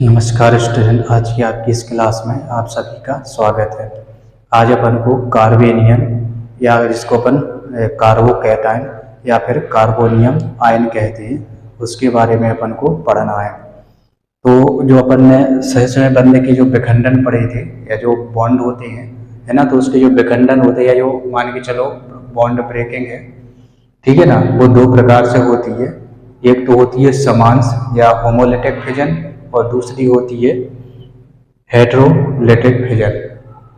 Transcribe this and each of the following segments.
नमस्कार स्टूडेंट, आज की आपकी इस क्लास में आप सभी का स्वागत है। आज अपन को कार्बेनियम या जिसको अपन कार्बोकैटायन या फिर कार्बोनियम आयन कहते हैं उसके बारे में अपन को पढ़ना है। तो जो अपन ने सही समय बनने के जो विखंडन पढ़े थे या जो बॉन्ड होते हैं, है ना, तो उसके जो विखंडन होते हैं या जो मान के चलो बॉन्ड ब्रेकिंग है, ठीक है ना, वो दो प्रकार से होती है। एक तो होती है समांश या होमोलिटिक फिजन और दूसरी होती है हेटेरोलिटिक फिजन,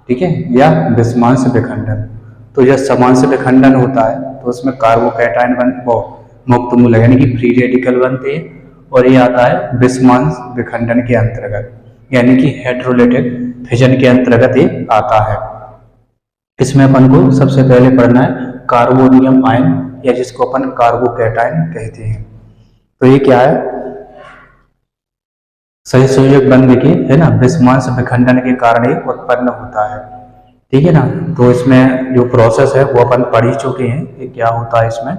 ठीक है, या विषमांश विखंडन। तो जब समांश विखंडन होता है तो उसमें कार्बोकैटायन वो मुक्त मूलक यानी कि फ्री रेडिकल बनते हैं, और ये आता है विषमांश विखंडन के अंतर्गत यानी कि हेटेरोलिटिक फिजन के अंतर्गत ये आता है। इसमें अपन को सबसे पहले पढ़ना है कार्बोनियम आयन या जिसको अपन कार्बोकैटायन कहते हैं। तो ये क्या है? सही संयोजक बंध के, है ना, विषमांश विखंडन के कारण ही उत्पन्न होता है, ठीक है ना। तो इसमें जो प्रोसेस है वो अपन पढ़ ही चुके हैं कि क्या होता है इसमें,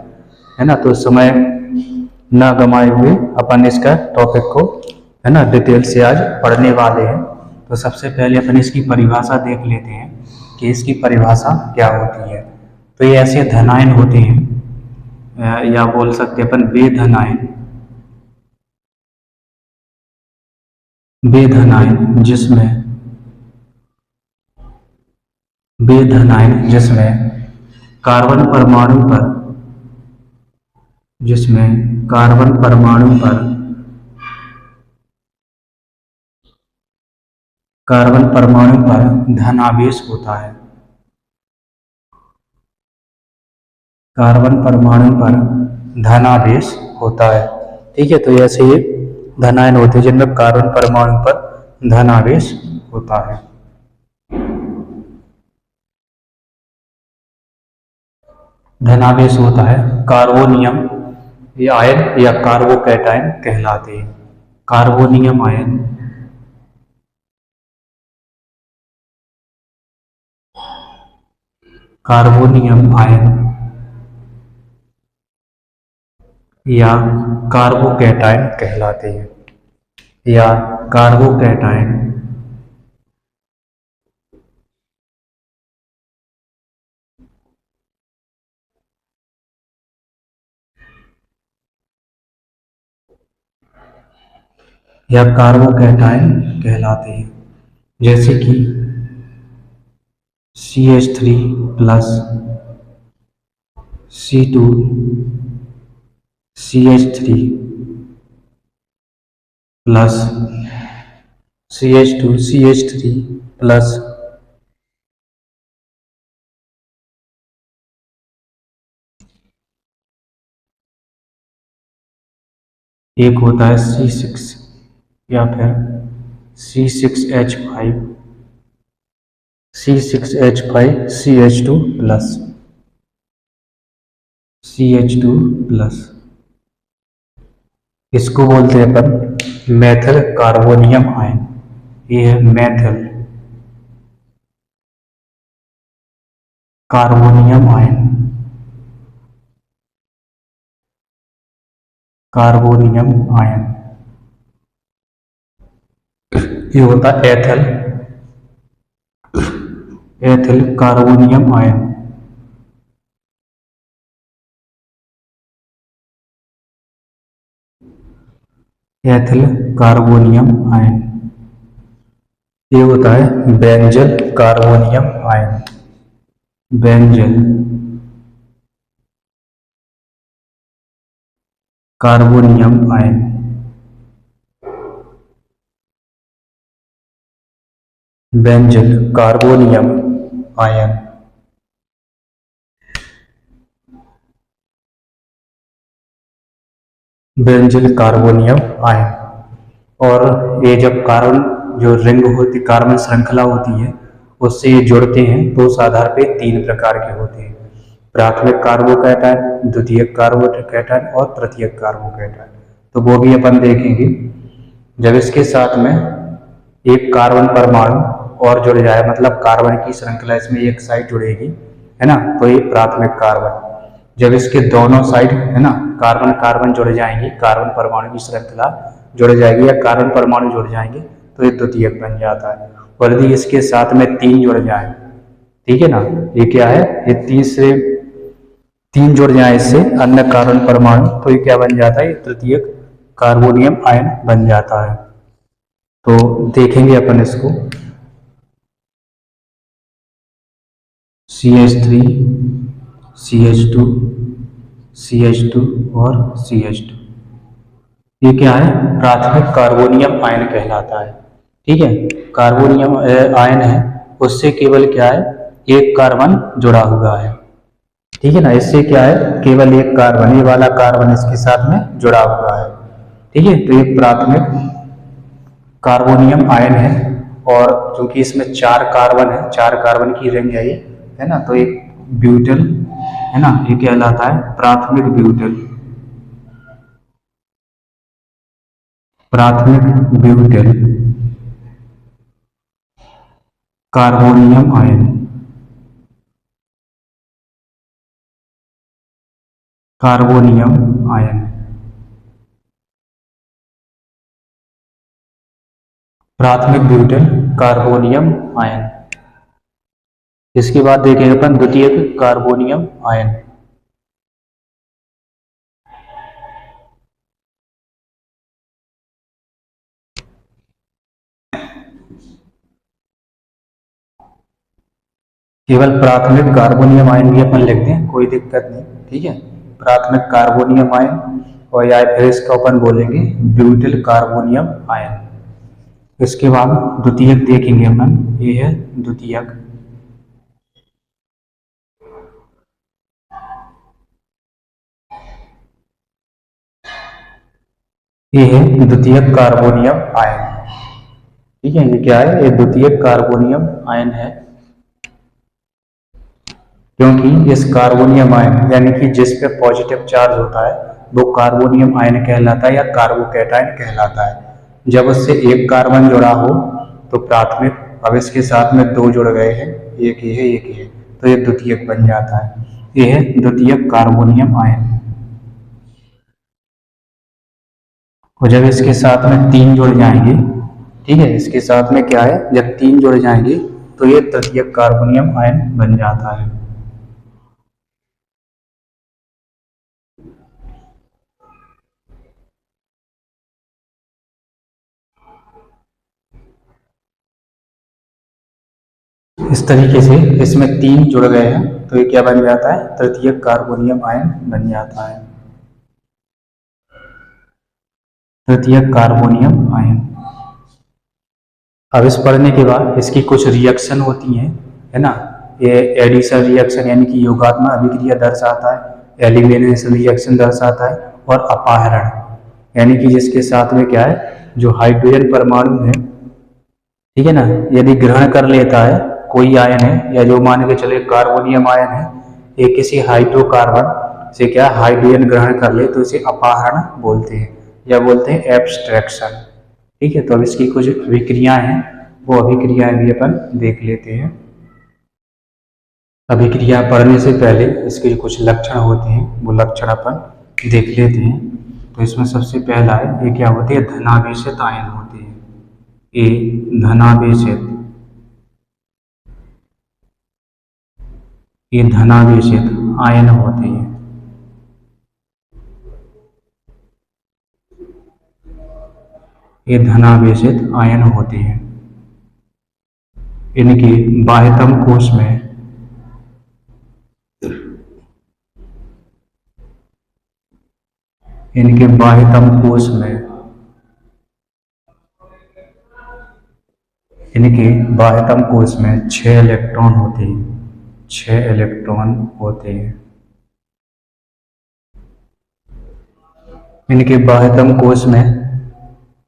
है ना। तो समय न गंवाए हुए अपन इसका टॉपिक को, है ना, डिटेल से आज पढ़ने वाले हैं। तो सबसे पहले अपन इसकी परिभाषा देख लेते हैं कि इसकी परिभाषा क्या होती है। तो ये ऐसे धनायन होते हैं या बोल सकते हैं अपन बेधनायन जिसमें कार्बन परमाणु पर धन आवेश होता है। कार्बन परमाणु पर धन आवेश होता है, ठीक है। तो ऐसे ये धनायन होते हैं जिनमें कार्बन परमाणु पर धन आवेश होता है। धनावेश होता है। कार्बोनियम ये आयन या कार्बोकैटायन कहलाते हैं। कार्बोनियम आयन या कार्बोकैटायन कहलाते हैं, या कार्बोकैटायन। या कार्बोकैटायन कहलाते हैं, जैसे कि CH3 plus C2 CH3 plus CH2 CH3 plus एक होता है C6 या फिर C6H5 CH2 plus CH2 plus. इसको बोलते हैं अपन मेथिल कार्बोनियम आयन। ये है मेथिल कार्बोनियम आयन। ये होता है ethyl carbonium ion. Ethyl carbonium ion. ये होता है benzyl carbonium ion. Benzyl carbonium ion. Benzyl carbonium ion. Benzyl carbonium ion. और ये जब कार्बन जो रिंग होती, कार्बन श्रृंखला होती है, उससे ये जुड़ते हैं तो उस आधार पे 3 प्रकार के होते हैं। प्राथमिक कार्बोकैटायन, द्वितीयक कार्बोकैटायन और तृतीयक कार्बोकैटायन। तो वो भी अपन देखेंगे। जब इसके साथ में एक कार्बन परमाणु और जुड़ जाए, मतलब कार्बन की श्रृंखला इसमें एक साइड जुड़ेगी, है ना, तो ये प्राथमिक कार्बन। जब इसके दोनों साइड, है ना, कार्बन कार्बन जुड़ जाएंगी, कार्बन परमाणु की श्रृंखला, जुड़ जाएगी या कार्बन परमाणु जुड़ जाएंगे तो ये द्वितीयक बन जाता है। और यदि इसके साथ में 3 जुड़ जाए, ठीक है ना, ये क्या है, ये 3 जुड़ जाए इससे अन्य कार्बन परमाणु तो ये क्या बन जाता है, ये तृतीयक कार्बोनियम आयन बन जाता है। तो देखेंगे अपन इसको, CH3 CH2 CH2 और CH2, ये क्या है, प्राथमिक कार्बोनियम आयन कहलाता है। ठीक है, कार्बोनियम आयन है, उससे केवल क्या है, एक कार्बन जुड़ा हुआ है। ठीक है ना, इससे क्या है, केवल एक कार्बन, ये वाला कार्बन इसके साथ में जुड़ा हुआ है। ठीक है, तो ये प्राथमिक कार्बोनियम आयन है। और चूंकि इसमें 4 कार्बन है, 4 कार्बन की रिंग है ये, है ना, तो एक ब्यूटेल है ना, ये कहलाता है प्राथमिक ब्यूटेल, प्राथमिक ब्यूटेल कार्बोनियम आयन, कार्बोनियम आयन, प्राथमिक ब्यूटेल कार्बोनियम आयन। इसके बाद देखेंगे अपन द्वितीयक कार्बोनियम आयन। केवल प्राथमिक कार्बोनियम आयन भी अपन लिखते हैं, कोई दिक्कत नहीं। ठीक है, प्राथमिक कार्बोनियम आयन, और या फिर इसको अपन बोलेंगे ब्यूटिल कार्बोनियम आयन। इसके बाद द्वितीयक देखेंगे अपन, ये है द्वितीयक, ये है द्वितीयक कार्बोनियम आयन। ठीक है, ये क्या है, ये द्वितीयक कार्बोनियम आयन है, क्योंकि इस कार्बोनियम आयन यानी कि जिस पे पॉजिटिव चार्ज होता है वो कार्बोनियम आयन कहलाता है या कार्बोकैटायन कहलाता है। जब उससे एक कार्बन जुड़ा हो तो प्राथमिक, अब इसके साथ में 2 जुड़ गए हैं, एक ही है एक ही है, तो ये द्वितीयक बन जाता है। ये है द्वितीयक कार्बोनियम आयन। और जब इसके साथ में 3 जुड़ जाएंगे, ठीक है, इसके साथ में क्या है, जब 3 जुड़ जाएंगे तो ये तृतीयक कार्बोनियम आयन बन जाता है। इस तरीके से इसमें 3 जुड़ गए हैं तो ये क्या बन जाता है, तृतीयक कार्बोनियम आयन बन जाता है, तृतीयक कार्बोनियम आयन। अब इस पढ़ने के बाद इसकी कुछ रिएक्शन होती हैं, है ना, ये एडिशन रिएक्शन यानी कि योगात्मक अभिक्रिया दर्शाता है, एलिमिनेशन रिएक्शन दर्शाता है, और अपहरण यानी कि जिसके साथ में क्या है, जो हाइड्रोजन परमाणु है, ठीक है ना, यदि ग्रहण कर लेता है कोई आयन है, या जो मान के चले कार्बोनियम आयन है, ये किसी हाइड्रोकार्बन से क्या हाइड्रोजन ग्रहण कर ले तो इसे अपहरण बोलते हैं या बोलते हैं एब्स्ट्रैक्शन। ठीक है, तो अब इसकी कुछ अभिक्रियाएं हैं, वो अभिक्रियाएं भी अपन देख लेते हैं। अभिक्रिया पढ़ने से पहले इसके जो कुछ लक्षण होते हैं वो लक्षण अपन देख लेते हैं। तो इसमें सबसे पहला है, ये क्या होते हैं, धनावेशित आयन होते हैं, ये धनावेशित, ये धनावेशित आयन होते हैं। ये धनावेशित आयन होते हैं। इनके बाह्यतम कोश में इनके बाह्यतम कोश में इनके बाह्यतम कोश में 6 इलेक्ट्रॉन होते हैं, 6 इलेक्ट्रॉन होते हैं। इनके बाह्यतम कोश में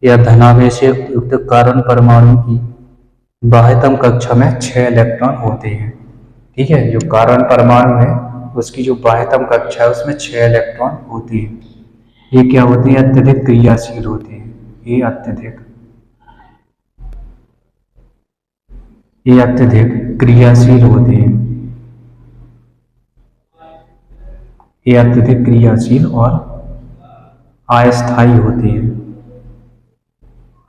या धनावेश युक्त कार्बन परमाणु की बाह्यतम कक्षा में 6 इलेक्ट्रॉन होते हैं। ठीक है, जो कार्बन परमाणु है उसकी जो बाह्यतम कक्षा है उसमें 6 इलेक्ट्रॉन होती है। ये क्या होते हैं, अत्यधिक क्रियाशील होते हैं, ये अत्यधिक क्रियाशील होते हैं, ये अत्यधिक क्रियाशील और अस्थायी होते हैं।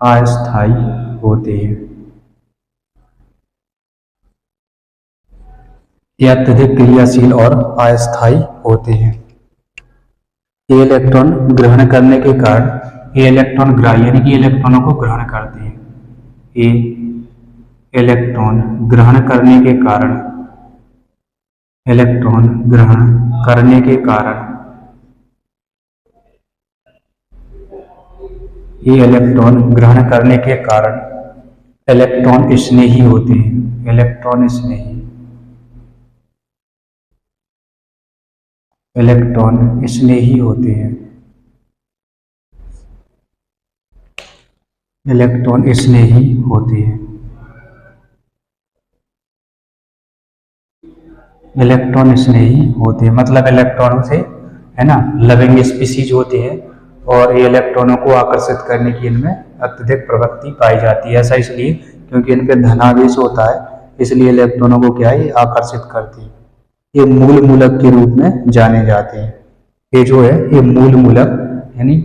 अस्थाई होते हैं। ये अत्यधिक क्रियाशील और अस्थाई होते हैं। ये इलेक्ट्रॉन ग्रहण करने के कारण ये इलेक्ट्रॉन ग्राही यानी कि इलेक्ट्रॉनों को ग्रहण करते हैं। ये इलेक्ट्रॉन ग्रहण करने के कारण इलेक्ट्रॉन ग्रहण करने के कारण ये इलेक्ट्रॉन ग्रहण करने के कारण इलेक्ट्रॉन स्नेही होते हैं। इलेक्ट्रॉन स्नेही इलेक्ट्रॉन स्नेही होते हैं। इलेक्ट्रॉन स्नेही होते हैं। इलेक्ट्रॉन स्नेही होते हैं मतलब इलेक्ट्रॉनों से है ना लविंग स्पीसीज होते हैं और ये इलेक्ट्रॉनों को आकर्षित करने की इनमें अत्यधिक प्रवृत्ति पाई जाती है। ऐसा इसलिए क्योंकि इन पे धनावेश होता है, इसलिए इलेक्ट्रॉनों को क्या है ये आकर्षित करती है। ये मूल मूलक के रूप में जाने जाते हैं। ये जो है ये मूल मूलक यानी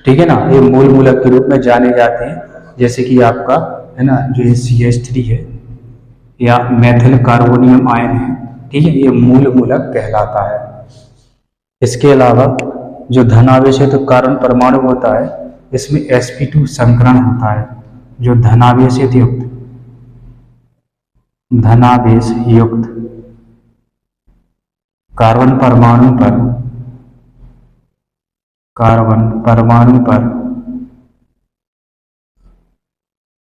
ठीक है ना, ये मूल मूलक के रूप में जाने जाते हैं। जैसे कि आपका है ना जो ये CH3 है या मेथिल कार्बोनियम आयन है, ठीक है, ये मूल मूलक कहलाता है। इसके अलावा जो धनावेशित कार्बन परमाणु होता है इसमें sp2 संकरण होता है। जो धनावेशित युक्त कार्बन परमाणु पर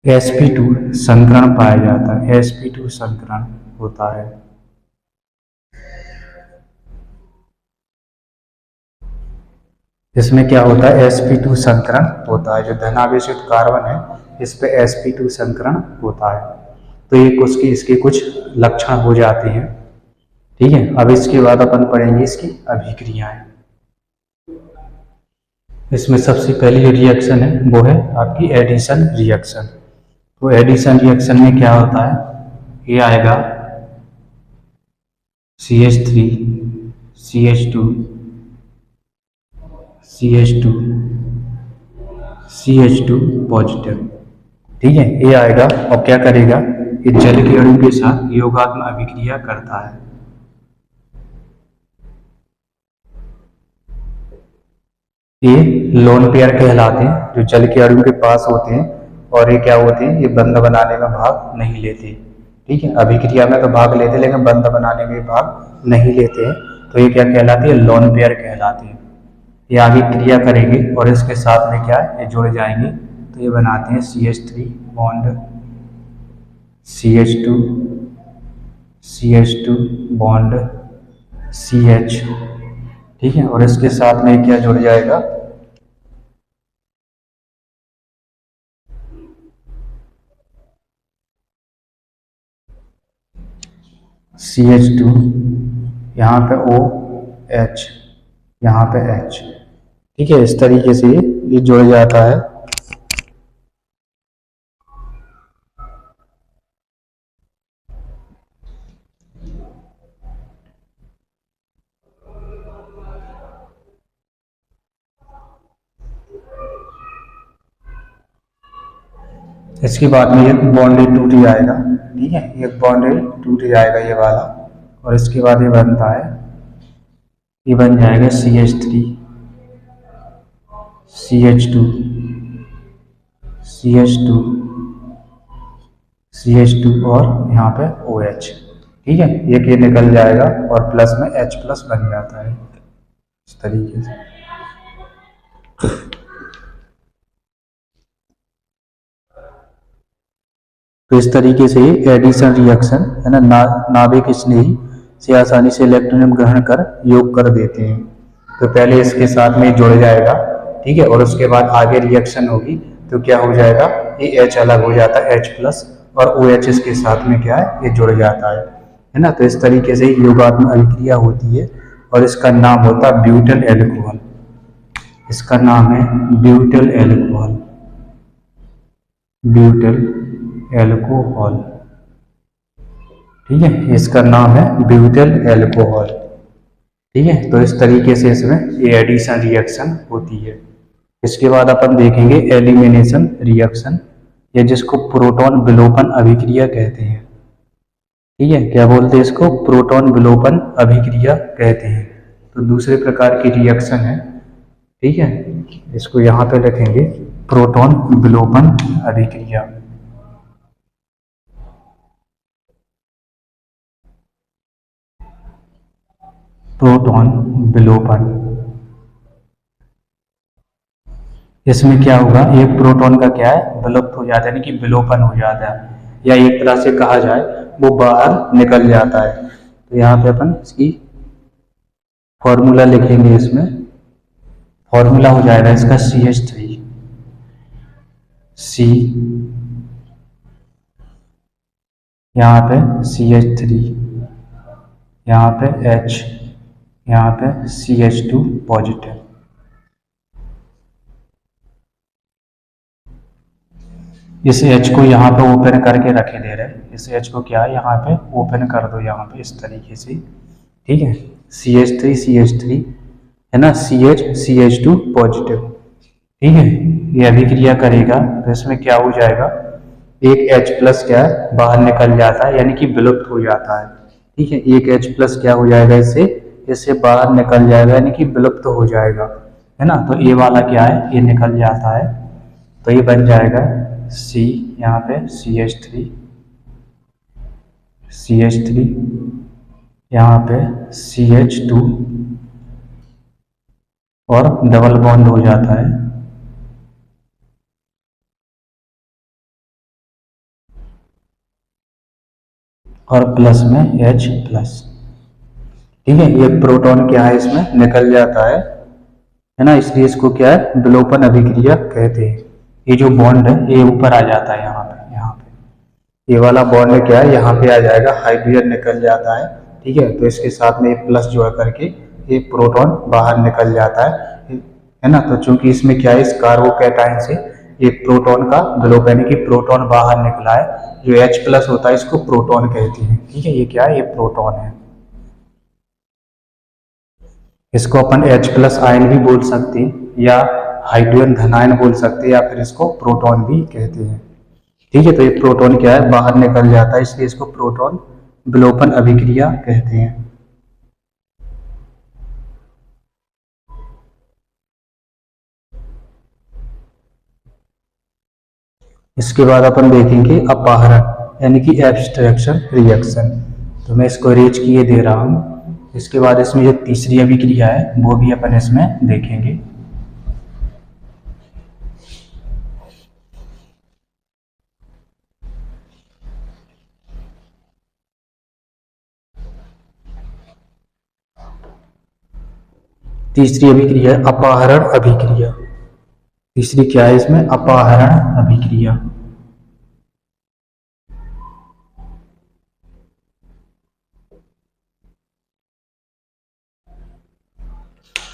sp2 संकरण पाया जाता है। sp2 संकरण होता है। इसमें क्या होता है sp2 संकरण होता है। जो धनावेशित कार्बन है इस पे sp2 संकरण होता है। तो ये इसके कुछ लक्षण हो जाते हैं। ठीक है, अब इसके बाद अपन पढ़ेंगे इसकी अभिक्रियाएं। इसमें सबसे पहली जो रिएक्शन है वो है आपकी एडिशन रिएक्शन। तो एडिशन रिएक्शन में क्या होता है, ये आएगा CH3 CH2 CH2 CH2 positive. ठीक है, ये आएगा और क्या करेगा, ये जल के अणु के साथ योगात्मक अभिक्रिया करता है। ये लोन पेयर कहलाते हैं, जो जल के अणु के पास होते हैं और ये क्या होते हैं, ये बंध बनाने में भाग नहीं लेते। ठीक है, अभिक्रिया में तो भाग लेते लेकिन बंध बनाने में भाग नहीं लेते हैं। तो ये क्या कहलाती है, लोन पेयर कहलाते हैं। ये आगे क्रिया करेंगे और इसके साथ में क्या है, ये जुड़ जाएंगे तो ये बनाते हैं CH3 bond CH2 CH2 bond CH। ठीक है, और इसके साथ में क्या जुड़ जाएगा, CH2, यहाँ पे OH, यहाँ पे H। ठीक है, इस तरीके से ये जुड़ जाता है। इसके बाद में एक बॉन्ड टूट जाएगा। ठीक है, एक बॉन्ड टूट जाएगा ये वाला, और इसके बाद ये बनता है, ये बन जाएगा CH3 CH2 CH2 CH2 और यहाँ पे OH। ठीक है, एक ये निकल जाएगा और प्लस में H प्लस बन जाता है इस तरीके से। तो इस तरीके से एडिशन रिएक्शन है ना, नाभिक स्नेही से आसानी से इलेक्ट्रॉन ग्रहण कर योग कर देते हैं। तो पहले इसके साथ में जुड़ जाएगा, ठीक है, और उसके बाद आगे रिएक्शन होगी तो क्या हो जाएगा, ये H अलग हो जाता है H प्लस, और OH इसके साथ में क्या है, ये जुड़ जाता है ना। तो इस तरीके से योगात्मक अभिक्रिया होती है और इसका नाम होता है ब्यूटाइल एल्कोहल। इसका नाम है ब्यूटाइल एल्कोहल, ब्यूटाइल एल्कोहल। ठीक है, इसका नाम है ब्यूटाइल एल्कोहल। ठीक है, तो इस तरीके से इसमें ये एडिशन रिएक्शन होती है। इसके बाद अपन देखेंगे एलिमिनेशन रिएक्शन, या जिसको प्रोटॉन विलोपन अभिक्रिया कहते हैं। ठीक है, क्या बोलते हैं इसको? प्रोटॉन विलोपन अभिक्रिया कहते हैं। तो दूसरे प्रकार की रिएक्शन है। ठीक है, इसको यहाँ पे लिखेंगे प्रोटॉन विलोपन अभिक्रिया। प्रोटॉन विलोपन, इसमें क्या होगा, एक प्रोटॉन का क्या है, विलुप्त हो जाता है, यानी कि विलोपन हो जाता है, या एक तरह से कहा जाए वो बाहर निकल जाता है। तो यहाँ पे अपन इसकी फॉर्मूला लिखेंगे। इसमें फॉर्मूला हो जाएगा इसका CH3, C यहाँ पे CH3, यहाँ पे H, यहाँ पे CH2 पॉजिटिव। इस H को यहाँ पे ओपन करके रखे दे रहे, इस H को क्या है यहाँ पे ओपन कर दो, यहाँ पे इस तरीके से। ठीक है, CH3 CH3 है ना, CH CH2 पॉजिटिव। ठीक है, ये अभिक्रिया करेगा तो इसमें क्या हो जाएगा, एक H प्लस क्या है बाहर निकल जाता है, यानी कि विलुप्त हो जाता है। ठीक है, एक H प्लस क्या हो जाएगा, इससे बाहर निकल जाएगा, यानी कि विलुप्त हो जाएगा, है ना। तो ये वाला क्या है, ये निकल जाता है, तो ये बन जाएगा C, यहाँ पे CH3 CH3, यहाँ पे CH2 और डबल बॉन्ड हो जाता है। और प्लस में H प्लस। ठीक है, ये प्रोटॉन क्या है इसमें निकल जाता है ना, इसलिए इसको क्या है विलोपन अभिक्रिया कहते हैं। ये जो बॉन्ड है ये ऊपर आ जाता है, यहाँ पे ये वाला बॉन्ड क्या है यहाँ पे आ जाएगा, हाइड्रोजन निकल जाता है। ठीक है, तो इसके साथ में प्लस जोड़ करके ये प्रोटॉन बाहर निकल जाता है ना। तो चूंकि इसमें क्या है, इस कार्बोकैटायन से एक प्रोटॉन का विलोपन, यानी कि प्रोटॉन बाहर निकला है, जो H प्लस होता है इसको प्रोटॉन कहते हैं। ठीक है, ये क्या है, ये प्रोटॉन है। इसको अपन H प्लस आयन भी बोल सकते हैं, या हाइड्रोजन धनायन बोल सकते हैं, या फिर इसको प्रोटॉन भी कहते हैं। ठीक है, तो ये प्रोटॉन क्या है बाहर निकल जाता है, इसलिए इसको प्रोटॉन विलोपन अभिक्रिया कहते हैं। इसके बाद अपन देखेंगे अपहरण, यानी कि एब्स्ट्रैक्शन रिएक्शन। तो मैं इसको अरेंज किए दे रहा हूँ। इसके बाद इसमें जो तीसरी अभिक्रिया है वो भी अपन इसमें देखेंगे। तीसरी अभिक्रिया है अपहरण अभिक्रिया। तीसरी क्या है इसमें, अपहरण अभिक्रिया।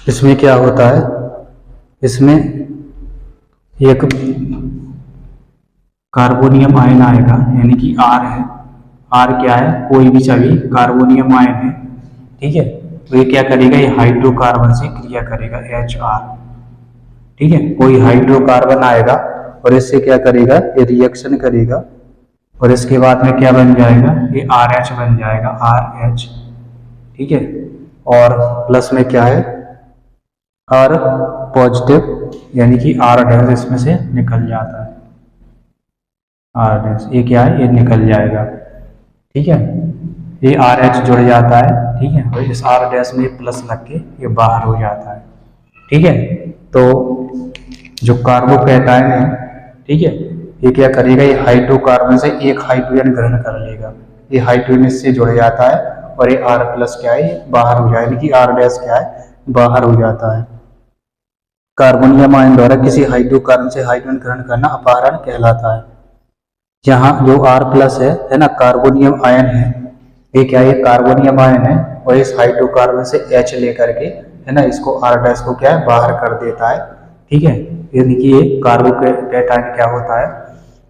इसमें क्या होता है, इसमें एक कार्बोनियम आयन आएगा, यानी कि R है। R क्या है, कोई भी सभी कार्बोनियम आयन है। ठीक है, तो ये क्या करेगा, ये हाइड्रोकार्बन से क्रिया करेगा HR। ठीक है, कोई हाइड्रोकार्बन आएगा और इससे क्या करेगा, ये रिएक्शन करेगा, और इसके बाद में क्या बन जाएगा, ये RH बन जाएगा, RH। ठीक है, और प्लस में क्या है, R पॉजिटिव, यानी कि R डैश इसमें से निकल जाता है, R डैश ये क्या है, ये निकल जाएगा। ठीक है, ये RH जुड़ जाता है। ठीक है, और इस R डैश में प्लस लग के ये बाहर हो जाता है। ठीक है, तो जो कार्बोकैटायन है, ठीक है, ये क्या करेगा, ये हाइड्रोकार्बन से एक हाइड्रोजन ग्रहण कर लेगा, ये हाइड्रोजन इससे जुड़ जाता है, और ये R प्लस क्या है बाहर हो जाएगा, कि R डैश क्या है बाहर हो जाता है। कार्बोनियम आयन द्वारा किसी हाइड्रोकार्बन से हाइड्रोजन ग्रहण करना अपहरण कहलाता है। यहाँ जो R प्लस है ना, कार्बोनियम आयन है, ये क्या है, कार्बोनियम आयन है, और इस हाइड्रोकार्बन से H लेकर के है ना, इसको R डैश को क्या है बाहर कर देता है। ठीक है, यानी कि ये कार्बोकैटायन क्या होता है,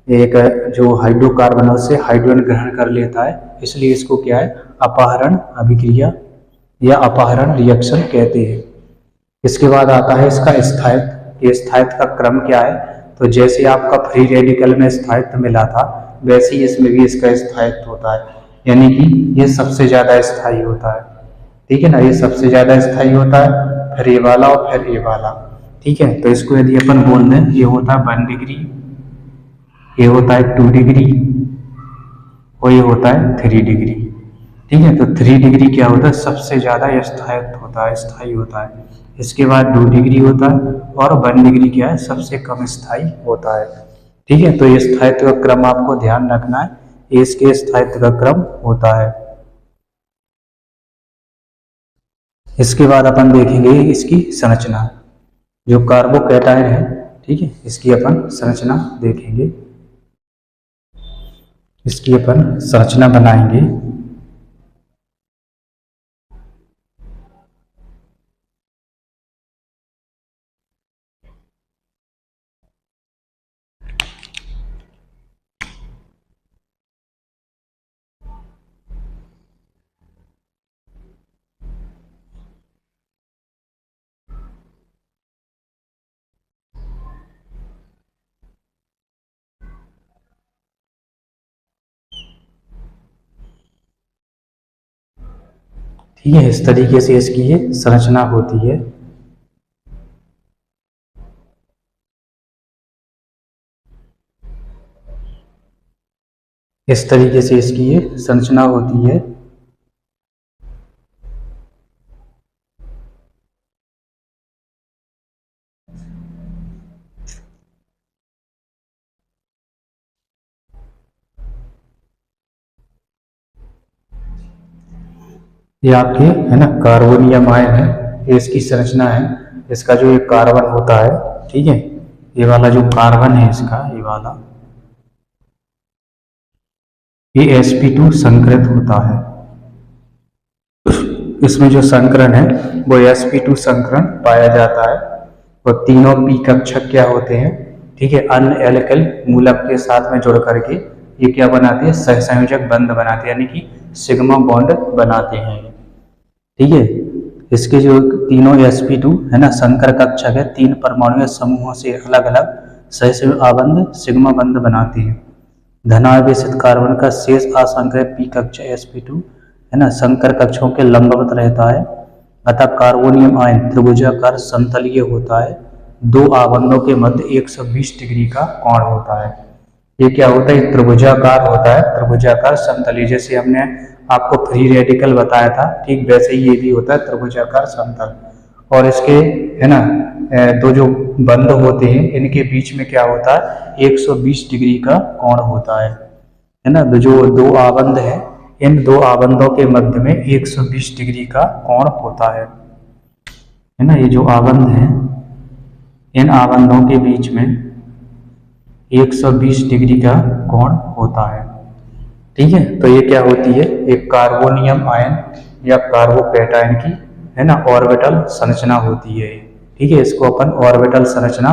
एक जो हाइड्रोकार्बन है उससे हाइड्रोजन ग्रहण कर लेता है, इसलिए इसको क्या है अपहरण अभिक्रिया या अपहरण रिएक्शन कहते हैं। इसके बाद आता है इसका स्थायित्व, कि स्थायित्व का क्रम क्या है। तो जैसे आपका फ्री रेडिकल में स्थायित्व मिला था, वैसे ही इसमें भी इसका स्थायित्व होता है, यानी कि ये सबसे ज्यादा स्थायी होता है। ठीक है ना, ये सबसे ज्यादा स्थायी होता है, फिर ये वाला और फिर ये वाला। ठीक है, तो इसको यदि अपन बोल दें, ये होता है 1 डिग्री, ये होता है 2 डिग्री और ये होता है 3 डिग्री। ठीक है, तो 3 डिग्री क्या होता है, सबसे ज्यादा स्थायित्व होता है, स्थायी होता है। इसके बाद 2 डिग्री होता है और 1 डिग्री क्या है, सबसे कम स्थायी होता है। ठीक है, तो ये स्थायित्व का क्रम आपको ध्यान रखना है, ये इसके स्थायित्व का क्रम होता है। इसके बाद अपन देखेंगे इसकी संरचना, जो कार्बोकैटायन है। ठीक है, इसकी अपन संरचना देखेंगे, इसकी अपन संरचना बनाएंगे। ठीक है, इस तरीके से इसकी ये संरचना होती है। इस तरीके से इसकी ये संरचना होती है। ये आपके है ना कार्बोनियम आयन है, ये इसकी संरचना है। इसका जो ये कार्बन होता है, ठीक है, ये वाला जो कार्बन है इसका, ये वाला, ये sp2 संकरित होता है। इसमें जो संकरण है वो sp2 संकरण पाया जाता है। और तीनों p कक्षक क्या होते हैं, ठीक है, अन्य एल्किल मूलक के साथ में जुड़ करके ये क्या बनाते हैं, सहसंयोजक बंध बनाते हैं, यानी कि सिग्मा बॉन्ड बनाते हैं। ठीक है, इसके जो तीनों sp2 है ना संकर कक्षक है, 3 परमाणु समूहों से अलग अलग सहसंयोजक आबंध सिग्मा बंध बनाते हैं। धनावेशित कार्बन का शेष असंकृत p कक्षक sp2 है ना संकर कक्षकों के लंबवत रहता है, अतः कार्बोनियम आयन त्रिभुजाकार समतलीय होता है। 2 आबंधों के मध्य 120 डिग्री का कोण होता है। ये क्या होता है, त्रिभुजाकार होता है, त्रिभुजाकार समतलीय। जैसे हमने आपको फ्री रेडिकल बताया था, ठीक वैसे ही ये भी होता है त्रिभुजाकार समतल। और इसके है ना दो जो बंध होते हैं, इनके बीच में क्या होता है, 120 डिग्री का कोण होता है ना। जो 2 आबंध है, इन 2 आबंधों के मध्य में 120 डिग्री का कोण होता है ना। ये जो आबंध है, इन आबंधों के बीच में 120 डिग्री का कोण होता है। ठीक है, तो ये क्या होती है, एक कार्बोनियम आयन या कार्बोकैटायन की है ना ऑर्बिटल संरचना होती है। ठीक है, इसको अपन ऑर्बिटल संरचना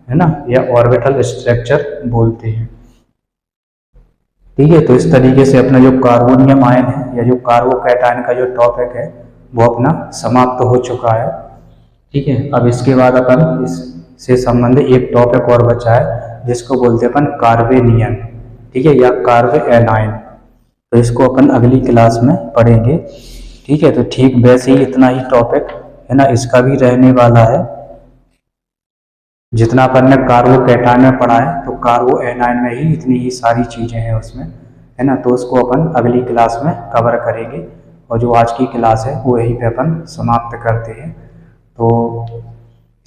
है ना या ऑर्बिटल स्ट्रक्चर बोलते हैं। ठीक है, तो इस तरीके से अपना जो कार्बोनियम आयन है या जो कार्बोकैटायन का जो टॉपिक है वो अपना समाप्त हो चुका है। ठीक है, अब इसके बाद अपन इससे संबंधित एक टॉपिक और बचा है, जिसको बोलते हैं अपन कार्बेनियन, ठीक है, या कार्बेनाइन। तो इसको अपन अगली क्लास में पढ़ेंगे। ठीक है, तो ठीक वैसे ही इतना ही टॉपिक है ना इसका भी रहने वाला है। जितना अपन ने कार्बोकैटायन में पढ़ा है, तो कार्बोएनाइन में ही इतनी ही सारी चीजें हैं उसमें, है ना। तो उसको अपन अगली क्लास में कवर करेंगे, और जो आज की क्लास है वो यहीं पे अपन समाप्त करते हैं। तो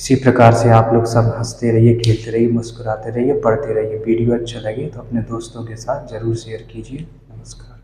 इसी प्रकार से आप लोग सब हंसते रहिए, खेलते रहिए, मुस्कुराते रहिए, पढ़ते रहिए। वीडियो अच्छा लगे तो अपने दोस्तों के साथ जरूर शेयर कीजिए। नमस्कार।